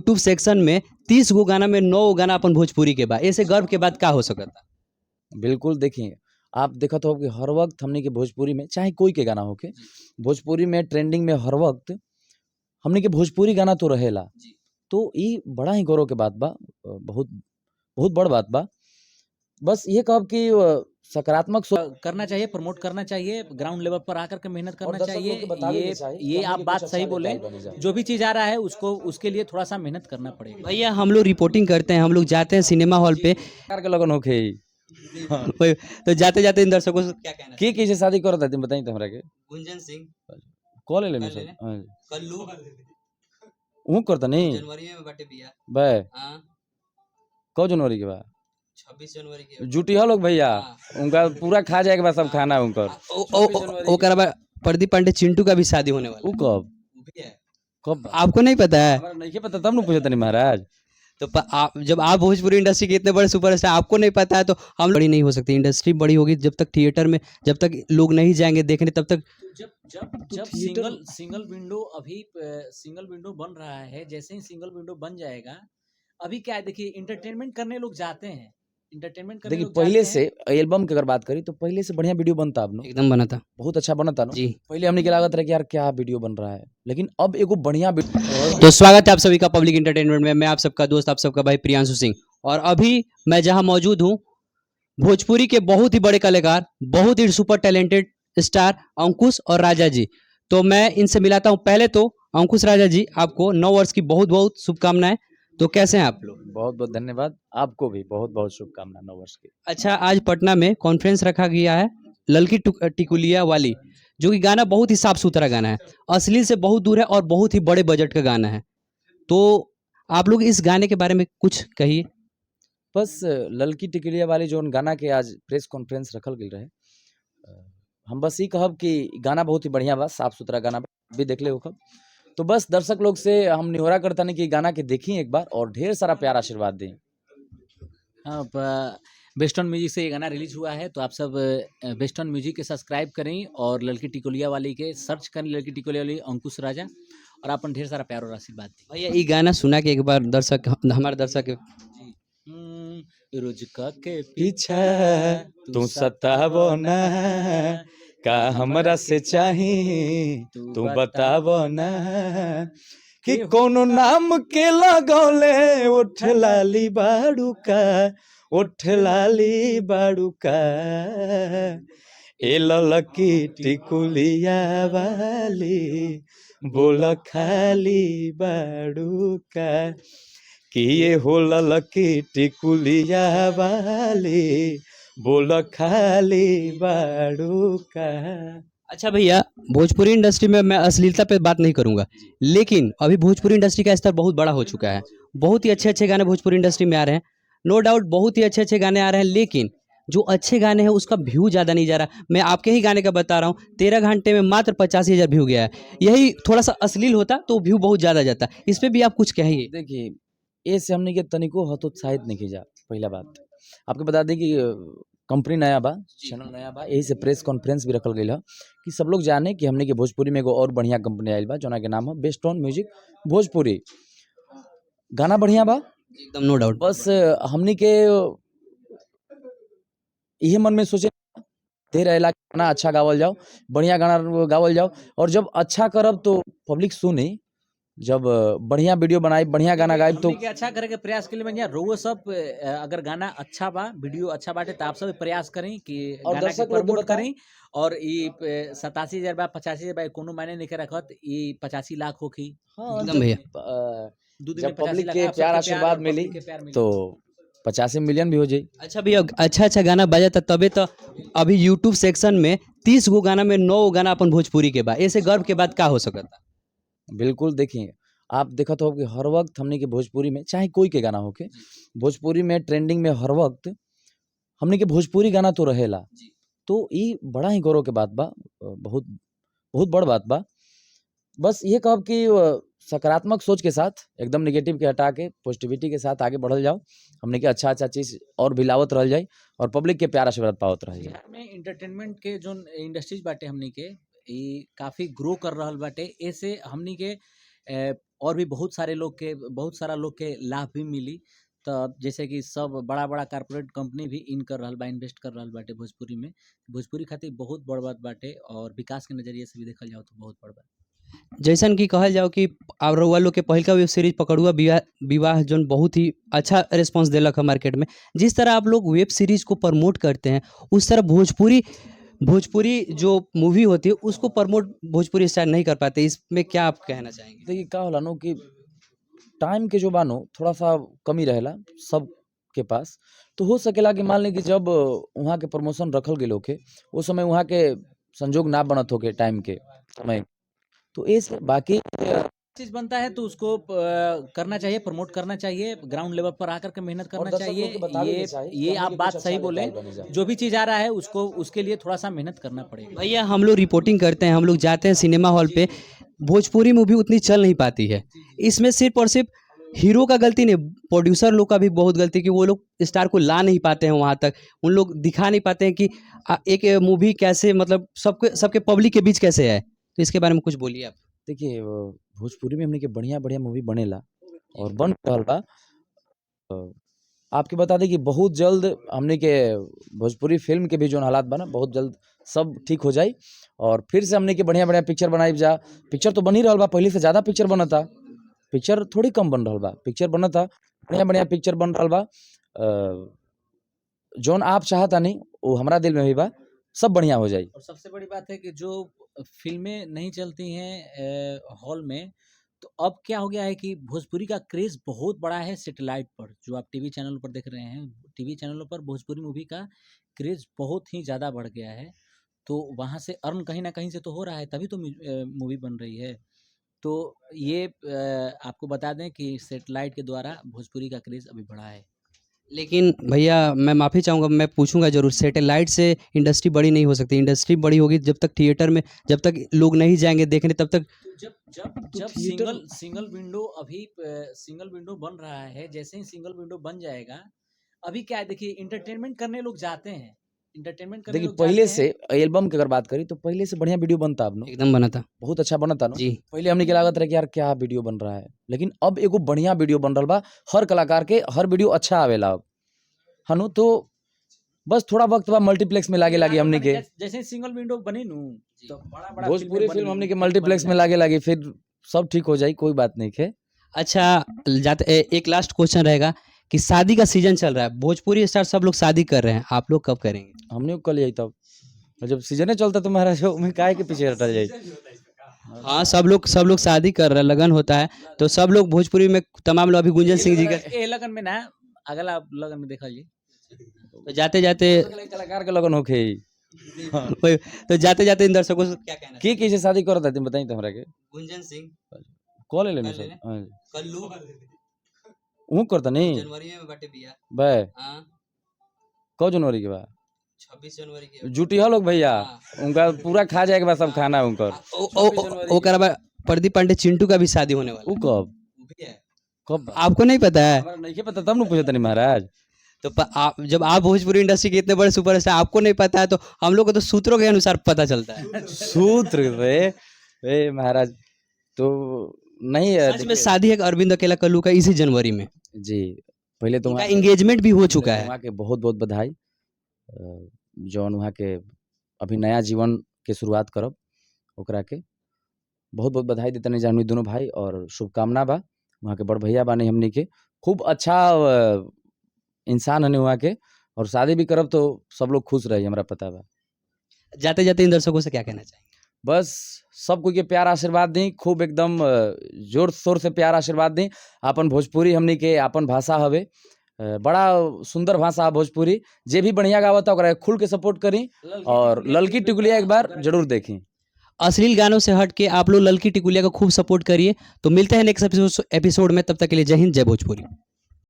YouTube section में 30 गो गाना में 9 गाना अपन भोजपुरी के बा, ऐसे गर्व के बाद का हो सकता। बिल्कुल देखिए, आप देखत हो कि हर वक्त हमनी के भोजपुरी में चाहे कोई के गाना होके, भोजपुरी में ट्रेंडिंग में हर वक्त हमनी के भोजपुरी गाना तो रहेला। तो ई बड़ा ही गौरव के बात बा, बहुत बहुत बड़ बात बा। बस ये कहब कि सकारात्मक करना चाहिए, प्रमोट करना चाहिए, ग्राउंड लेवल पर आकर के मेहनत करना दर्शक चाहिए। लोग को बता देना चाहिए कि ये हमनी आप के बात कुछ सही अच्छा बोले, निकाल बनी जाए। जो भी चीज़ आ रहा है उसको उसके लिए थोड़ा सा मेहनत करना पड़ेगा। भैया हम लोग रिपोर्टिंग करते हैं, हम लोग जाते हैं सिनेमा हॉल पे, कार के लगन होके तो जाते जाते इन दर्शकों से क्या कहना के किसे शादी करत है तुम बताई तो हमरा के गुंजन सिंह कॉल ले लेने कर ले। सर हां कल्लू हूं करता नहीं जनवरी में बटे बिया। बे हाँ, कब जनवरी के बा 26 जनवरी के जुटी हो लोग भैया उनका पूरा खा जाएगा बस सब खाना उनकर ओ करबा प्रदीप पांडे चिंटू का भी शादी होने वाला उ कब है। कब आपको नहीं पता है? हमरा नहीं पता तब न पूछत नहीं महाराज तो आप जब आप भोजपुरी इंडस्ट्री के इतने बड़े सुपरस्टार आपको नहीं पता है तो हम बड़ी नहीं हो सकती। इंडस्ट्री बड़ी होगी जब तक थिएटर में जब तक लोग नहीं जाएंगे देखने तब तक। जब जब तो जब थिएटर- सिंगल विंडो अभी सिंगल विंडो बन रहा है, जैसे ही सिंगल विंडो बन जाएगा, अभी क्या है देखिए, इंटरटेनमेंट करने लोग जाते हैं, इंटरटेनमेंट करने देखिए लोग पहले जाते हैं। से एल्बम की अगर बात करी तो पहले से बढ़िया वीडियो बनता अब एकदम बना था बहुत अच्छा बनता ना जी। पहले हमने के लागत रहे कि यार क्या वीडियो बन रहा है, लेकिन अब एगो बढ़िया तो स्वागत है आप सभी का पब्लिक इंटरटेनमेंट में। मैं आप सबका दोस्त, आप सबका भाई प्रियांशु सिंह, और अभी मैं जहां मौजूद हूं, भोजपुरी के बहुत ही बड़े कलाकार, बहुत ही सुपर टैलेंटेड स्टार अंकुश और राजा जी। तो मैं इनसे मिलाता हूं। पहले तो अंकुश राजा जी, आपको 9 वर्ष की बहुत बहुत शुभकामनाएं। तो कैसे हैं आप लोग? बहुत बहुत धन्यवाद, आपको भी बहुत बहुत शुभकामनाएं 9 वर्ष की। अच्छा, आज पटना में कॉन्फ्रेंस रखा गया है ललकी टिकुलिया वाली, जो कि गाना बहुत ही साफ सुथरा गाना है, अश्लील से बहुत दूर है और बहुत ही बड़े बजट का गाना है। तो आप लोग इस गाने के बारे में कुछ कहिए। बस ललकी टिकुलिया वाली जो गाना के आज प्रेस कॉन्फ्रेंस रखल गेल रहे, हम बस ये कहब कि गाना बहुत ही बढ़िया बा, साफ सुथरा गाना भी देख ले होखब। तो बस दर्शक लोग से हम निहोरा करता नहीं कि गाना के देखी एक बार और ढेर सारा प्यार आशीर्वाद दें। हाँ, बेस्टन म्यूजिक से ये गाना रिलीज हुआ है, तो आप सब बेस्टन म्यूजिक के सब्सक्राइब करें और लड़की टिकोलिया वाली के सर्च करें, लड़की टिकोलिया वाली अंकुश राजा, और अपन ढेर सारा प्यार और आशीर्वाद दें। भैया ये गाना सुना के एक बार दर्शक, हमारे दर्शक रोज का के पीछा तू सतावो ना, का हमरा से चाही तू बतावो ना, कि कोनो नाम के लगौले उठ लाली बाड़ू का, उठ लाली बाड़ू का, ए ललकी टिकुलिया वाली बोल खाली बाड़ू का, कि ये हो ललकी टिकुलिया वाली बोल खाली बाड़ू का। अच्छा भैया, भोजपुरी इंडस्ट्री में मैं अश्लीलता पे बात नहीं करूंगा, लेकिन अभी भोजपुरी इंडस्ट्री का स्तर बहुत बड़ा हो चुका है। बहुत ही अच्छे अच्छे गाने भोजपुरी इंडस्ट्री में आ रहे हैं, नो डाउट बहुत ही अच्छे अच्छे गाने आ रहे हैं, लेकिन जो अच्छे गाने हैं उसका व्यू ज़्यादा नहीं जा रहा। मैं आपके ही गाने का बता रहा हूँ, 13 घंटे में मात्र 85,000 व्यू गया है। यही थोड़ा सा अश्लील होता तो व्यू बहुत ज़्यादा जाता। इस पर भी आप कुछ कहिए। देखिए ए से हमने के तनिको हतोत्साहित नहीं की जा। पहला बात आपको बता दें कि कंपनी नया बा, चैनल नया बा, यही से प्रेस कॉन्फ्रेंस भी रखल गई है कि सब लोग जाने कि हमने के भोजपुरी में एगो और बढ़िया कंपनी आयल बा, जोना के नाम है बेस्टन म्यूजिक भोजपुरी। गाना बढ़िया बा एकदम नो डाउट। बस हमने के यही मन में सोचे दे रहेला कि गाना अच्छा गावल जाओ, बढ़िया गाना गावल जाओ, और जब अच्छा करब तो पब्लिक सुनी, जब बढ़िया वीडियो बनाई, बढ़िया गाना गाई तो अच्छा करे के प्रयास के लिए भैया रोज सब अगर गाना अच्छा बा, वीडियो अच्छा बाटे, तो आप सब प्रयास करें कि और गाना के दर्शक लोग के प्रमोट बताएं। करें। और ये 87,000 बा, 85,000 बा, कोनो मायने नहीं रखत, ये 85 लाख होखी। हाँ, एकदम भैया। दो दिन जब में 85 पब्लिक लाख, के आप सबके प्यार और आशीर्वाद पब्लिक मिली के प्यार मिली। तो 85 मिलियन भी हो जाए। अच्छा भैया, अच्छा अच्छा गाना बजा था तबे तो अभी यूट्यूब सेक्शन में 30 गो गाना में 9 गाना अपन भोजपुरी के बा, ऐसे गर्व के बाद का हो सकता। बिल्कुल देखिए, आप देखत हो कि हर वक्त हमने के भोजपुरी में चाहे कोई के गाना होके, भोजपुरी में ट्रेंडिंग में हर वक्त हमने के भोजपुरी गाना तो रहेला। तो ये बड़ा ही गौरव के बात बा, बहुत बहुत बड़ बात बा। बस ये कहब कि सकारात्मक सोच के साथ, एकदम नेगेटिव के हटा के पॉजिटिविटी के साथ आगे बढ़ल जाओ। हमने के अच्छा अच्छा चीज और भी लावत रह जाए और पब्लिक के प्यार आशीर्वाद पावत रह जाए। बिहार में इंटरटेनमेंट के जो इंडस्ट्रीज बाटे हमनी के, ये काफी ग्रो कर रहल बाटे। ऐसे हमनी के और भी बहुत सारा लोग के लाभ भी मिली। तो जैसे कि सब बड़ा कारपोरेट कंपनी भी इन कर रहल बा, इन्वेस्ट कर रहल बाटे भोजपुरी में। भोजपुरी खातिर बहुत बड़ बात बाटे और विकास के नज़रिए से भी देखल जाओ तो बहुत बड़ बात। जैसन कि कहल जाओ कि अब रउआ लोग के पहिलका वेब सीरीज पकड़ुआ विवाह जोन बहुत ही अच्छा रिस्पांस देलक है मार्केट में। जिस तरह आप लोग वेब सीरीज को प्रमोट करते हैं, उस तरह भोजपुरी जो मूवी होती है उसको प्रमोट भोजपुरी स्टार नहीं कर पाते। इसमें क्या आप कहना चाहेंगे? देखिए का होला नो कि टाइम के जो बानो थोड़ा सा कमी रहेला सब के पास। तो हो सकेला कि मान ली कि जब वहाँ के प्रमोशन रखल गेल होखे उस समय वहाँ के संजोग ना बनत होके टाइम के समय, तो इस बाकी चीज़ बनता है तो उसको करना चाहिए, प्रमोट करना चाहिए, ग्राउंड लेवल पर आकर के मेहनत करना दर्शक लोग चाहिए। के बतावे के चाहिए कि ये हमनी आप के बात कुछ सही अच्छा बोले, निकाल बने जा। जो भी चीज़ आ रहा है उसको उसके लिए थोड़ा सा मेहनत करना पड़ेगा। भैया हम लोग रिपोर्टिंग करते हैं, हम लोग जाते हैं सिनेमा हॉल पे, भोजपुरी मूवी उतनी चल नहीं पाती है। इसमें सिर्फ और सिर्फ हीरो का गलती नहीं, प्रोड्यूसर लोग का भी बहुत गलती कि वो लोग स्टार को ला नहीं पाते हैं वहाँ तक। उन लोग दिखा नहीं पाते हैं कि एक मूवी कैसे मतलब सबके पब्लिक के बीच कैसे है। तो इसके बारे में कुछ बोलिए आप। देखिए भोजपुरी में हमने के बढ़िया मूवी बनेला और बन रहल बा। आपके बता दें कि बहुत जल्द हमने के भोजपुरी फिल्म के भी जो हालात बना बहुत जल्द सब ठीक हो जाई और फिर से हमने के बढ़िया पिक्चर बनाई जा। पिक्चर तो बन ही रहल बा, पहले से ज़्यादा पिक्चर बनता, पिक्चर थोड़ी कम बन रहल बा, पिक्चर बनता, बढ़िया पिक्चर बन रहल बा। जौन आप चाहता नहीं वो हमारा दिल में भी बा, सब बढ़िया हो जाई। और सबसे बड़ी बात है कि जो फिल्में नहीं चलती हैं हॉल में, तो अब क्या हो गया है कि भोजपुरी का क्रेज़ बहुत बड़ा है सैटेलाइट पर। जो आप टीवी चैनल पर देख रहे हैं, टीवी चैनलों पर भोजपुरी मूवी का क्रेज़ बहुत ही ज़्यादा बढ़ गया है। तो वहाँ से अर्न कहीं न कहीं से तो हो रहा है, तभी तो मूवी बन रही है। तो ये आपको बता दें कि सैटेलाइट के द्वारा भोजपुरी का क्रेज़ अभी बढ़ा है। लेकिन भैया मैं माफ़ी चाहूँगा, मैं पूछूंगा ज़रूर, सैटेलाइट से इंडस्ट्री बड़ी नहीं हो सकती। इंडस्ट्री बड़ी होगी जब तक थिएटर में, जब तक लोग नहीं जाएंगे देखने, तब तक। जब सिंगल विंडो अभी सिंगल विंडो बन रहा है, जैसे ही सिंगल विंडो बन जाएगा, अभी क्या है देखिए, इंटरटेनमेंट करने लोग जाते हैं, इंटरटेनमेंट करने देखिए लोग पहले जाते से हैं। एल्बम की अगर बात करी तो पहले से बढ़िया वीडियो बनता अब नो, एकदम बना था बहुत अच्छा बनता नो। जी। पहले हमने के लागत रहे कि यार क्या वीडियो बन रहा है, लेकिन अब एगो बढ़िया वीडियो बन रहा बा। हर कलाकार के हर वीडियो अच्छा आवेला अब हनु। तो बस थोड़ा वक्त बा मल्टीप्लेक्स में लागे हमने के, जैसे सिंगल विंडो बनी नू, तो बड़ा भोजपुरी फिल्म हमने के मल्टीप्लेक्स में लागे फिर सब ठीक हो जाई, कोई बात नहीं है। अच्छा एक लास्ट क्वेश्चन रहेगा कि शादी का सीजन चल रहा है, भोजपुरी स्टार सब लोग शादी कर रहे हैं, आप लोग कब करेंगे? हमने कल यही तब जब सीजने चलता तो महाराज में काहे के पीछे हटा जाए। हाँ सब लोग शादी कर रहे हैं, लगन होता है, तो सब लोग भोजपुरी में तमाम लोग, अभी गुंजन सिंह जी का ए लगन में ना, अगला लगन में देखा जी, तो जाते जाते कलाकार के लगन होके तो जाते जाते इन दर्शकों से क्या कहना के कैसे शादी करता तुम बताई हमरा के? गुंजन सिंह कॉल लेने कर सर लेने। हां कल्लू वो करता नहीं जनवरी में बटे बिया। बे हाँ कब जनवरी के बाद 26 जनवरी के जुटी हो लोग भैया, उनका पूरा खा जाएगा बस सब खाना उनकर। ओ करबा प्रदीप पांडे चिंटू का भी शादी होने वाला वो कब वो भी है। कब आपको नहीं पता है? हमरा नहीं पता, तब न पूछता नहीं महाराज। तो जब आप भोजपुरी इंडस्ट्री के इतने बड़े सुपरस्टार, आपको नहीं पता है, तो हम लोग को तो सूत्रों के अनुसार पता चलता है। सूत्र रे महाराज तो नहीं है। सच में शादी है अरविंद अकेला कल्लू का इसी जनवरी में जी पहले तो उनका एंगेजमेंट भी हो चुका है। वहाँ के बहुत बधाई, जौन वहाँ के अभी नया जीवन के शुरुआत करब ओकरा के बहुत बधाई देते नहीं जानवी दोनों भाई, और शुभकामना बा। वहाँ के बड़ भैया बानी हमनी के, खूब अच्छा इंसान हने वहाँ के, और शादी भी करब तो सब लोग खुश रही, हमरा पता बा। जाते जाते इन दर्शकों से क्या कहना चाहेंगे? बस सब कोई के प्यार आशीर्वाद दी, खूब एकदम जोर शोर से प्यार आशीर्वाद दी। आपन भोजपुरी हमनी के आपन भाषा हवे, बड़ा सुंदर भाषा भोजपुरी। जे भी बढ़िया गावता ओकरा खुल के सपोर्ट करी, और ललकी टिकुलिया एक बार जरूर देखी। अश्लील गानों से हट के आप लोग ललकी टिकुलिया को खूब सपोर्ट करिए। तो मिलते हैं नेक्स्ट एपिसोड में, तब तक के लिए जय हिंद, जय भोजपुरी।